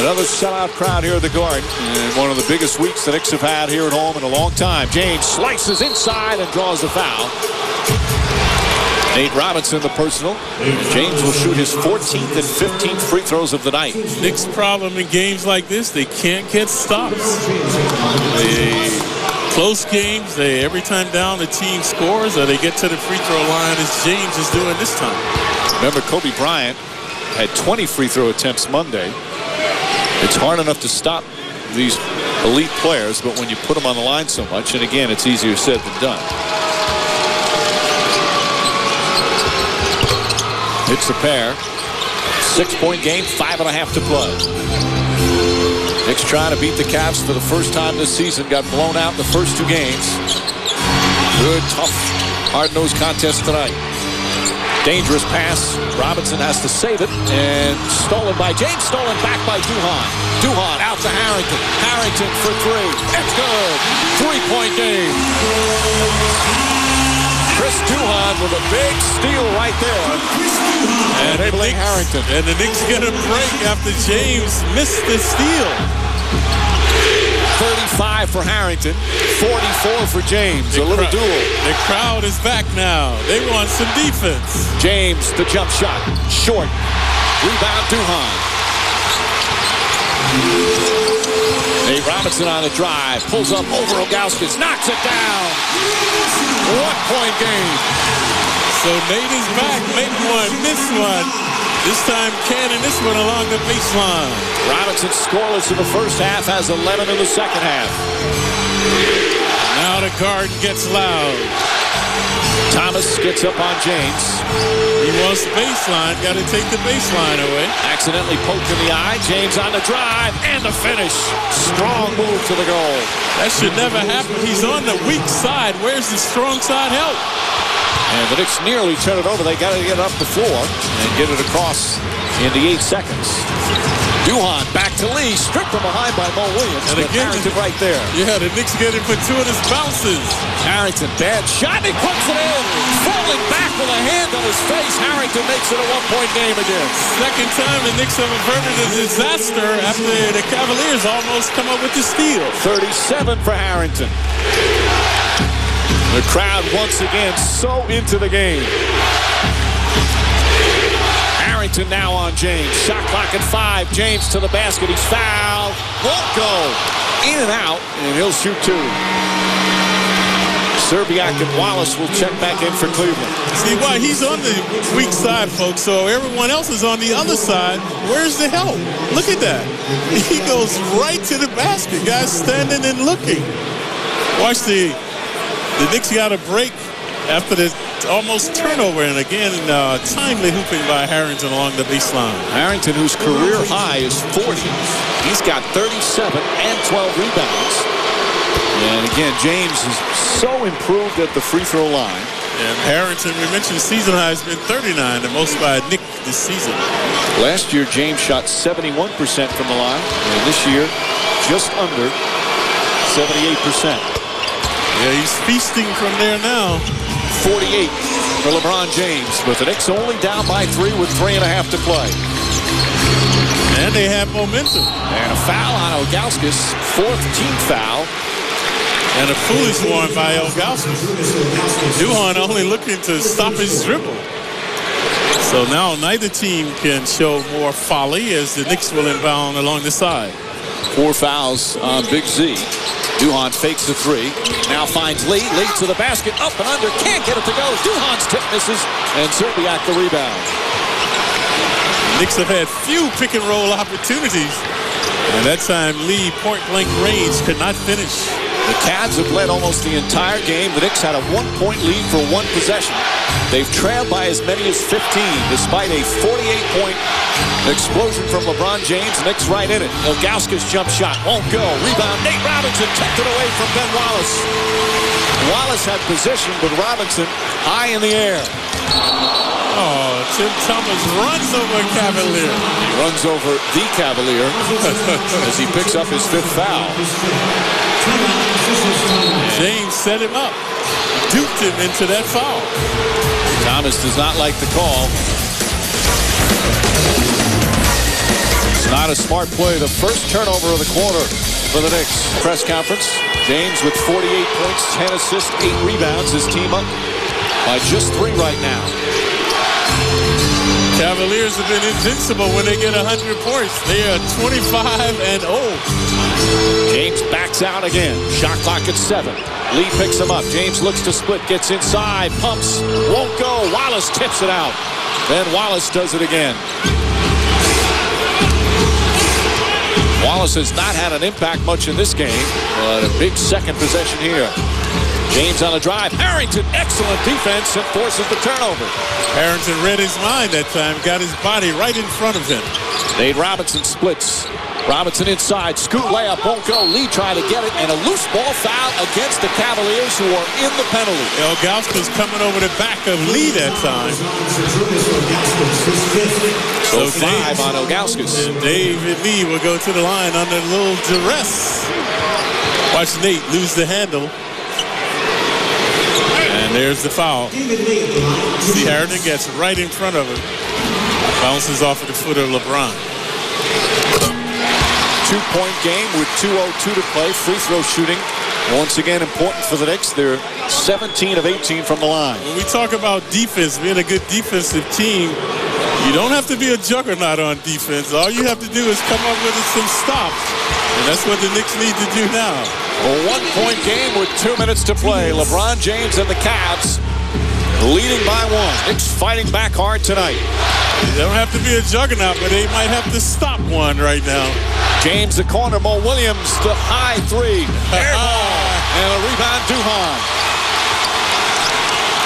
Speaker 1: Another sellout crowd here at the Garden. And one of the biggest weeks the Knicks have had here at home in a long time. James slices inside and draws the foul. Nate Robinson, the personal. James will shoot his 14th and 15th free throws of the night.
Speaker 2: Knicks' problem in games like this, they can't get stops. Close games, every time down the team scores or they get to the free throw line as James is doing this time.
Speaker 1: Remember, Kobe Bryant had 20 free throw attempts Monday. It's hard enough to stop these elite players, but when you put them on the line so much, and again, it's easier said than done. It's a pair. 6-point game, 5.5 to play. Knicks trying to beat the Cavs for the first time this season. Got blown out the first two games. Good, tough, hard-nosed contest tonight. Dangerous pass. Robinson has to save it. And stolen by James. Stolen back by Duhan. Duhan out to Harrington. Harrington for three. It's good. 3-point game. Chris Duhan with a big steal right there. And enabling Harrington.
Speaker 2: And the Knicks get a break after James missed the steal.
Speaker 1: 35 for Harrington, 44 for James. A little duel.
Speaker 2: The crowd is back now. They want some defense.
Speaker 1: James, the jump shot, short. Rebound, Duhan. Nate Robinson on a drive, pulls up over Ilgauskas, knocks it down. 1-point game.
Speaker 2: So Nate is back. Make one, miss one. This time cannon this one along the baseline.
Speaker 1: Robinson scoreless in the first half, has 11 in the second half.
Speaker 2: Now the Garden gets loud.
Speaker 1: Thomas gets up on James.
Speaker 2: He wants the baseline, got to take the baseline away.
Speaker 1: Accidentally poked in the eye. James on the drive and the finish. Strong move to the goal.
Speaker 2: That should never happen. He's on the weak side. Where's the strong side help?
Speaker 1: And the Knicks nearly turn it over. They got to get it up the floor and get it across in the 8 seconds. Duhan back to Lee, stripped from behind by Mo Williams.
Speaker 2: And again,
Speaker 1: Harrington right there.
Speaker 2: Yeah, the Knicks get it for 2 of his bounces.
Speaker 1: Harrington, bad shot, and he puts it in. Falling back with a hand on his face. Harrington makes it a 1-point game again.
Speaker 2: Second time the Knicks have averted a disaster after the Cavaliers almost come up with the steal.
Speaker 1: 37 for Harrington. The crowd once again so into the game. Harrington now on James. Shot clock at 5. James to the basket. He's fouled. Won't go. In and out. And he'll shoot 2. Serbiak and Wallace will check back in for Cleveland.
Speaker 2: See why he's on the weak side, folks. So everyone else is on the other side. Where's the help? Look at that. He goes right to the basket. Guys standing and looking. Watch the Knicks got a break after the almost turnover, and again, timely hooping by Harrington along the baseline.
Speaker 1: Harrington, whose career high is 40. He's got 37 and 12 rebounds. And again, James is so improved at the free throw line.
Speaker 2: And Harrington, we mentioned season high has been 39, the most by a Knick this season.
Speaker 1: Last year, James shot 71% from the line, and this year, just under 78%.
Speaker 2: Yeah, he's feasting from there now.
Speaker 1: 48 for LeBron James, with the Knicks only down by 3 with 3.5 to play.
Speaker 2: And they have momentum.
Speaker 1: And a foul on Ilgauskas, 4th team foul.
Speaker 2: And a foolish one by Ilgauskas. Duhan only looking to stop his dribble. So now neither team can show more folly as the Knicks will inbound along the side.
Speaker 1: 4 fouls on Big Z. Duhan fakes the 3. Now finds Lee. Lee to the basket. Up and under. Can't get it to go. Duhan's tip misses. And Serbiak the rebound.
Speaker 2: The Knicks have had few pick and roll opportunities. And that time Lee point blank range could not finish.
Speaker 1: The Cavs have led almost the entire game. The Knicks had a 1-point lead for 1 possession. They've trailed by as many as 15 despite a 48-point explosion from LeBron James. Knicks right in it. Ilgauskas jump shot won't go. Rebound. Nate Robinson kept it away from Ben Wallace. Wallace had position, but Robinson high in the air.
Speaker 2: Oh, Tim Thomas runs over a Cavalier.
Speaker 1: He runs over the Cavalier as he picks up his 5th foul.
Speaker 2: James set him up, duped him into that foul.
Speaker 1: Thomas does not like the call. It's not a smart play. The first turnover of the quarter for the Knicks. Press conference. James with 48 points, 10 assists, 8 rebounds. His team up by just 3 right now.
Speaker 2: Cavaliers have been invincible when they get 100 points. They are 25-0.
Speaker 1: James backs out again. Shot clock at 7. Lee picks him up. James looks to split, gets inside, pumps, won't go. Wallace tips it out. Then Wallace does it again. Wallace has not had an impact much in this game, but a big second possession here. James on the drive. Harrington, excellent defense, and forces the turnover.
Speaker 2: Harrington read his mind that time, got his body right in front of him.
Speaker 1: Nate Robinson splits. Robinson inside, scoot layup, won't go. Lee trying to get it, and a loose ball foul against the Cavaliers, who are in the penalty.
Speaker 2: Ilgauskas coming over the back of Lee that time.
Speaker 1: So 5 on Ilgauskas.
Speaker 2: And David Lee will go to the line under a little duress. Watch Nate lose the handle. And there's the foul. See, Harrington gets right in front of him. Bounces off of the foot of LeBron.
Speaker 1: 2-point game with 2:02 to play. Free throw shooting once again important for the Knicks. They're 17 of 18 from the line.
Speaker 2: When we talk about defense, being a good defensive team, you don't have to be a juggernaut on defense. All you have to do is come up with some stops. And that's what the Knicks need to do now.
Speaker 1: A 1-point game with 2 minutes to play. LeBron James and the Cavs leading by 1. Knicks fighting back hard tonight.
Speaker 2: They don't have to be a juggernaut, but they might have to stop one right now.
Speaker 1: James the corner. Mo Williams the high 3. Air ball. And a rebound, Duhan.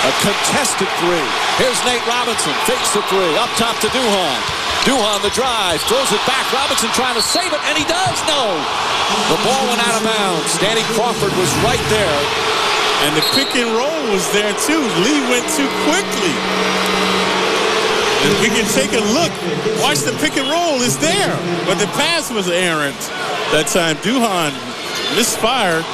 Speaker 1: A contested 3. Here's Nate Robinson. Fakes the 3. Up top to Duhan. Duhan the drive. Throws it back. Robinson trying to save it. And he does. No. The ball went out of bounds. Danny Crawford was right there.
Speaker 2: And the pick and roll was there too. Lee went too quickly. And we can take a look. Watch the pick and roll is there. But the pass was errant. That time Duhan misfired.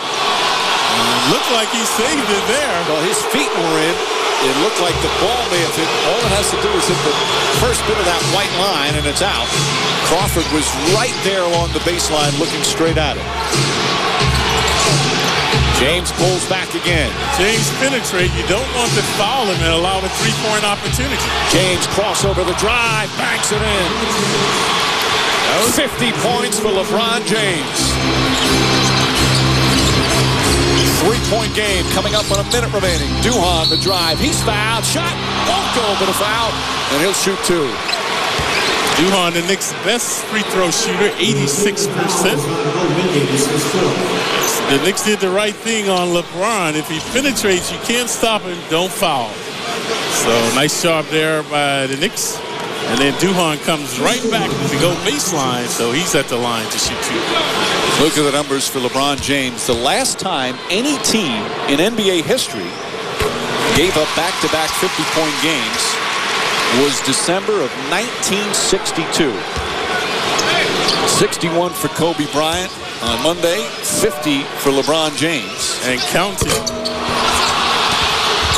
Speaker 2: Looked like he saved it there.
Speaker 1: Well, his feet were in. It looked like the ball may have hit. All it has to do is hit the first bit of that white line, and it's out. Crawford was right there along the baseline looking straight at it. James pulls back again.
Speaker 2: James penetrate. You don't want to foul him and allow the three-point opportunity.
Speaker 1: James crossover the drive, banks it in. 50 points for LeBron James. 3-point game coming up on a minute remaining. Duhan the drive. He's fouled. Shot won't go, but a foul, and he'll shoot two.
Speaker 2: Duhan, the Knicks' best free throw shooter, 86%. The Knicks did the right thing on LeBron. If he penetrates, you can't stop him. Don't foul. So nice job there by the Knicks. And then Duhan comes right back to go baseline, so he's at the line to shoot two.
Speaker 1: Look at the numbers for LeBron James. The last time any team in NBA history gave up back-to-back 50-point games was December of 1962. 61 for Kobe Bryant on Monday, 50 for LeBron James.
Speaker 2: And counting.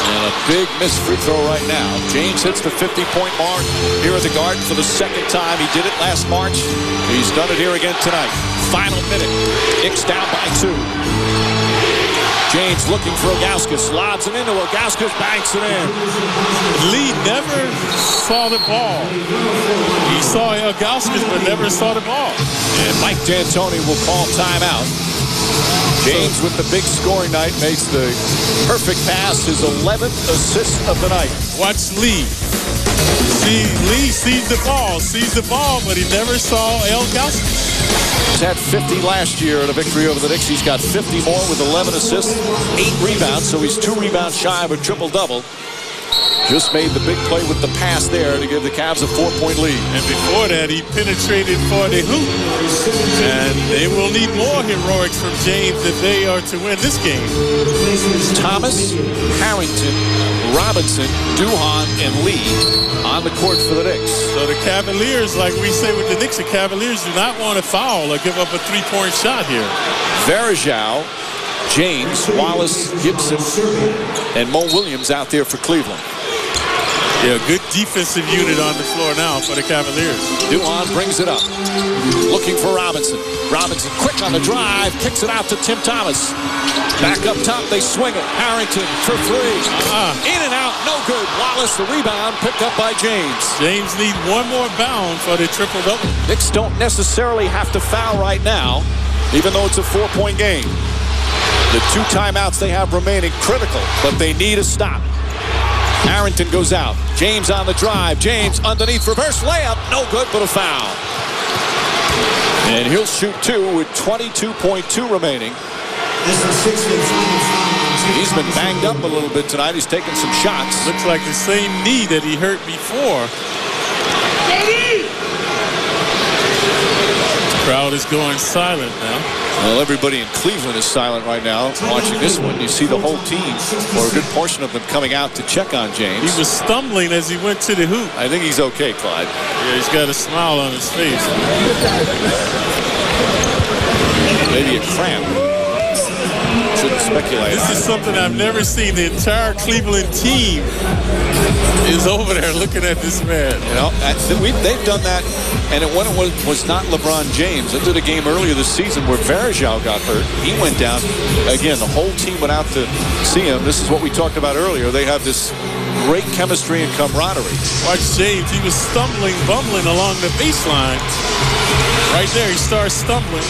Speaker 1: And a big missed free throw right now. James hits the 50-point mark here at the Garden for the second time. He did it last March. He's done it here again tonight. Final minute. Knicks down by 2. James looking for Ilgauskas. Lobs it into Ilgauskas. Banks it in.
Speaker 2: Lee never saw the ball. He saw Ilgauskas but never saw the ball.
Speaker 1: And Mike D'Antoni will call timeout. James with the big scoring night makes the perfect pass, his 11th assist of the night.
Speaker 2: Watch Lee. Lee sees the ball, but he never saw Ilgauskas.
Speaker 1: He's had 50 last year in a victory over the Knicks. He's got 50 more with 11 assists, 8 rebounds, so he's 2 rebounds shy of a triple-double. Just made the big play with the pass there to give the Cavs a 4-point lead.
Speaker 2: And before that, he penetrated for the hoop. And they will need more heroics from James if they are to win this game.
Speaker 1: Thomas, Harrington, Robinson, Duhan, and Lee on the court for the Knicks.
Speaker 2: So the Cavaliers, like we say with the Knicks, the Cavaliers do not want to foul or give up a 3-point shot here.
Speaker 1: Varejao, James, Wallace, Gibson, and Mo Williams out there for Cleveland.
Speaker 2: Yeah, good defensive unit on the floor now for the Cavaliers.
Speaker 1: Duhan brings it up. Looking for Robinson. Robinson quick on the drive. Kicks it out to Tim Thomas. Back up top, they swing it. Harrington for 3. In and out, no good. Wallace, the rebound, picked up by James.
Speaker 2: James needs one more bound for the triple-double.
Speaker 1: Knicks don't necessarily have to foul right now, even though it's a 4-point game. The 2 timeouts they have remaining critical, but they need a stop. Harrington goes out. James on the drive. James underneath reverse layup. No good, but a foul. And he'll shoot 2 with 22.2 remaining. He's been banged up a little bit tonight. He's taken some shots.
Speaker 2: Looks like the same knee that he hurt before. The crowd is going silent now.
Speaker 1: Well, everybody in Cleveland is silent right now watching this one. You see the whole team, or a good portion of them, coming out to check on James.
Speaker 2: He was stumbling as he went to the hoop.
Speaker 1: I think he's okay, Clyde.
Speaker 2: Yeah, he's got a smile on his face.
Speaker 1: Maybe a cramp. Shouldn't speculate.
Speaker 2: This is something I've never seen. The entire Cleveland team is over there looking at this man.
Speaker 1: You know, they've done that, and it was not LeBron James. They did a game earlier this season where Varejao got hurt. He went down. Again, the whole team went out to see him. This is what we talked about earlier. They have this great chemistry and camaraderie.
Speaker 2: Watch James. He was bumbling along the baseline. Right there, he starts stumbling.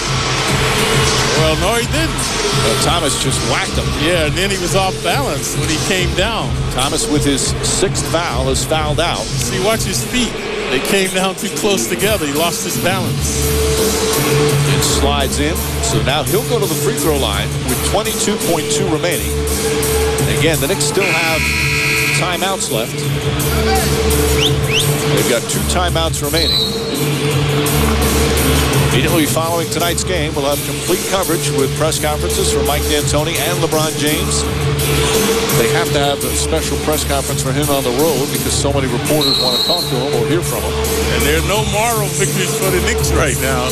Speaker 2: Well, no, he didn't.
Speaker 1: Thomas just whacked him.
Speaker 2: Yeah, and then he was off balance when he came down.
Speaker 1: Thomas, with his 6th foul, is fouled out.
Speaker 2: See, watch his feet. They came down too close together. He lost his balance.
Speaker 1: It slides in. So now he'll go to the free throw line with 22.2 remaining. Again, the Knicks still have timeouts left. They've got 2 timeouts remaining. Immediately following tonight's game, we'll have complete coverage with press conferences from Mike D'Antoni and LeBron James. They have to have a special press conference for him on the road because so many reporters want to talk to him or hear from him.
Speaker 2: And there are no moral victories for the Knicks right now.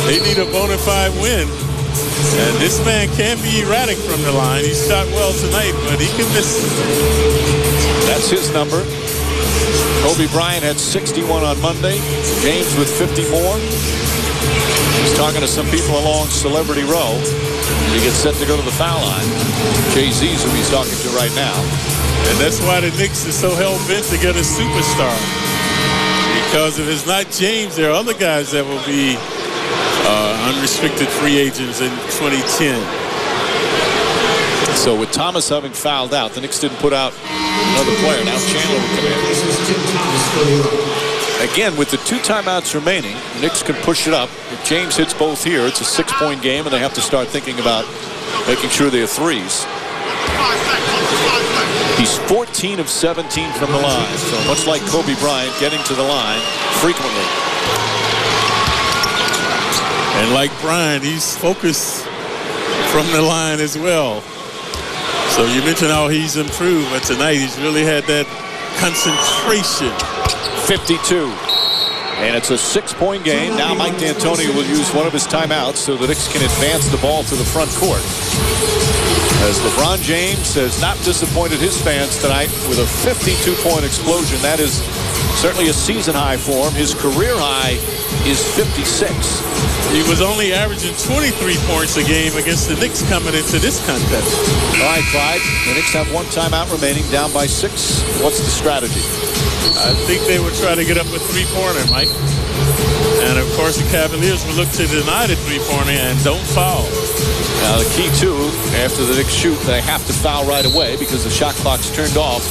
Speaker 2: They need a bona fide win. And this man can be erratic from the line. He shot well tonight, but he can miss.
Speaker 1: That's his number. Kobe Bryant had 61 on Monday. James with 50 more. He's talking to some people along Celebrity Row. He gets set to go to the foul line. Jay-Z's who he's talking to right now.
Speaker 2: And that's why the Knicks is so hell-bent to get a superstar. Because if it's not James, there are other guys that will be unrestricted free agents in 2010.
Speaker 1: So with Thomas having fouled out, the Knicks didn't put out another player. Now Chandler will come in. Again, with the 2 timeouts remaining, the Knicks can push it up. If James hits both here, it's a 6-point game, and they have to start thinking about making sure they're threes. He's 14 of 17 from the line, so much like Kobe Bryant, getting to the line frequently.
Speaker 2: And like Bryant, he's focused from the line as well. So you mentioned how he's improved, but tonight he's really had that concentration.
Speaker 1: 52. And it's a 6-point game. Now Mike D'Antoni will use one of his timeouts so the Knicks can advance the ball to the front court. As LeBron James has not disappointed his fans tonight with a 52-point explosion. That is certainly a season high for him. His career high is 56.
Speaker 2: He was only averaging 23 points a game against the Knicks coming into this contest.
Speaker 1: All right, Clyde. The Knicks have 1 timeout remaining, down by 6. What's the strategy?
Speaker 2: I think they would try to get up a 3-pointer, Mike. And, of course, the Cavaliers will look to deny the 3-pointer and don't foul.
Speaker 1: Now, the key, too, after the Knicks shoot, they have to foul right away because the shot clock's turned off.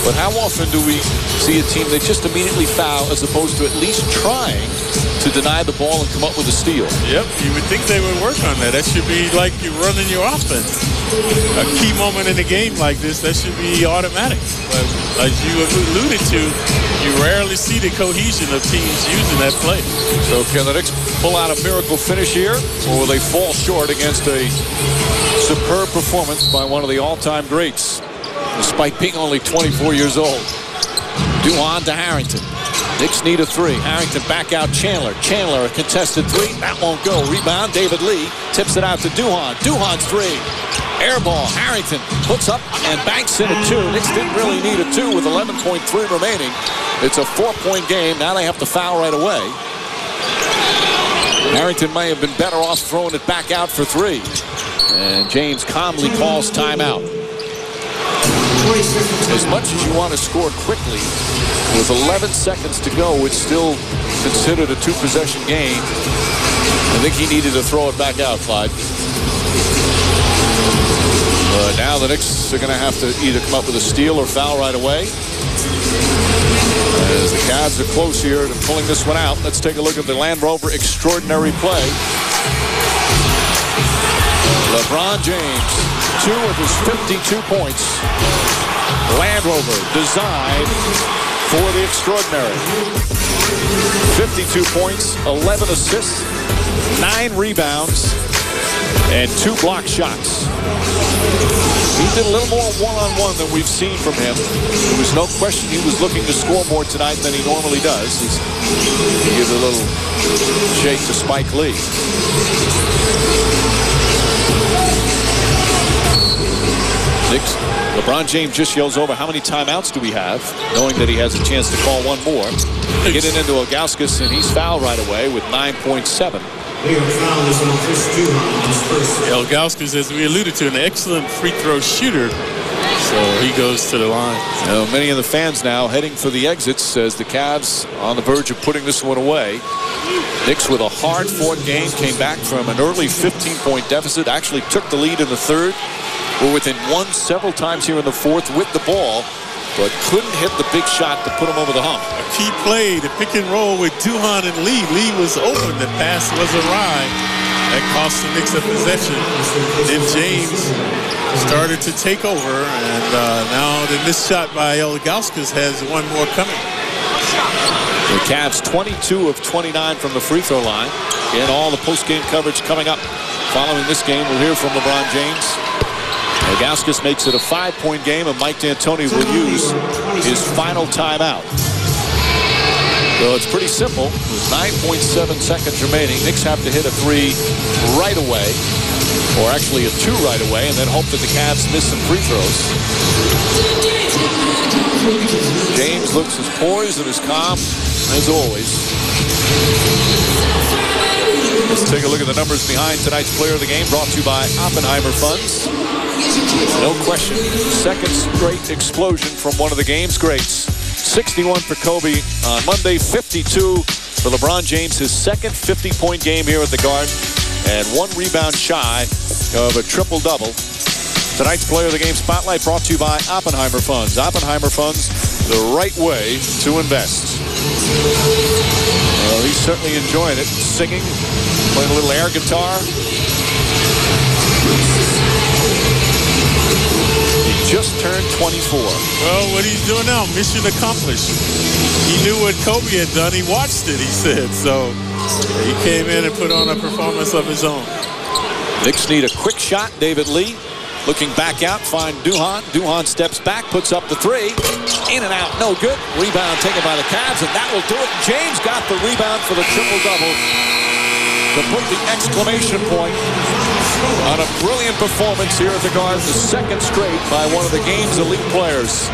Speaker 1: But how often do we see a team that just immediately foul as opposed to at least trying to deny the ball and come up with a steal?
Speaker 2: Yep, you would think they would work on that. That should be like you're running your offense. A key moment in a game like this, that should be automatic. But as you alluded to, you rarely see the cohesion of teams using that play.
Speaker 1: So can the Knicks pull out a miracle finish here, or will they fall short against a superb performance by one of the all-time greats, despite being only 24 years old? Duhon to Harrington. Knicks need a 3. Harrington back out Chandler. Chandler, a contested 3. That won't go. Rebound, David Lee tips it out to Duhon. Duhon's 3. Air ball. Harrington puts up and banks in a 2. Knicks didn't really need a 2 with 11.3 remaining. It's a 4-point game. Now they have to foul right away. Harrington may have been better off throwing it back out for 3. And James calmly calls timeout. As much as you want to score quickly, with 11 seconds to go, it's still considered a 2-possession game. I think he needed to throw it back out, Clyde. But now the Knicks are going to have to either come up with a steal or foul right away. As the Cavs are close here to pulling this one out, let's take a look at the Land Rover extraordinary play. LeBron James, 2 of his 52 points. Land Rover designed for the extraordinary. 52 points, 11 assists, 9 rebounds, and 2 block shots. He did a little more one-on-one than we've seen from him. There was no question he was looking to score more tonight than he normally does. He gives a little shake to Spike Lee. Knicks. LeBron James just yells over, how many timeouts do we have? Knowing that he has a chance to call one more. Getting into Ilgauskas, and he's fouled right away with 9.7.
Speaker 2: Ilgauskas, as we alluded to, an excellent free throw shooter. So he goes to the line.
Speaker 1: Many of the fans now heading for the exits as the Cavs on the verge of putting this one away. Knicks with a hard-fought game, came back from an early 15-point deficit, actually took the lead in the third. Were within 1 several times here in the fourth with the ball, but couldn't hit the big shot to put him over the hump.
Speaker 2: A key play, the pick and roll with Duhon and Lee. Lee was open, the pass was awry. That cost the Knicks a possession. Then James started to take over, and now the missed shot by Ilgauskas has one more coming.
Speaker 1: The Cavs 22 of 29 from the free throw line. And all the post-game coverage coming up. Following this game, we'll hear from LeBron James. Ilgauskas makes it a 5-point game, and Mike D'Antoni will use his final timeout. So it's pretty simple. With 9.7 seconds remaining, Knicks have to hit a 3 right away, or actually a 2 right away, and then hope that the Cavs miss some free throws. James looks as poised and as calm as always. Let's take a look at the numbers behind tonight's player of the game, brought to you by Oppenheimer Funds. No question, second straight explosion from one of the game's greats. 61 for Kobe on Monday, 52 for LeBron James, his second 50-point game here at the Garden, and 1 rebound shy of a triple-double. Tonight's player of the game spotlight brought to you by Oppenheimer Funds. Oppenheimer Funds, the right way to invest. Well, he's certainly enjoying it, singing, playing a little air guitar. He just turned 24.
Speaker 2: Well, what he's doing now, mission accomplished. He knew what Kobe had done. He watched it, he said. So he came in and put on a performance of his own.
Speaker 1: Knicks need a quick shot. David Lee looking back out, find Duhan. Duhan steps back, puts up the 3. In and out, no good. Rebound taken by the Cavs, and that will do it. James got the rebound for the triple-double to put the exclamation point on a brilliant performance here at the Garden, the second straight by one of the game's elite players.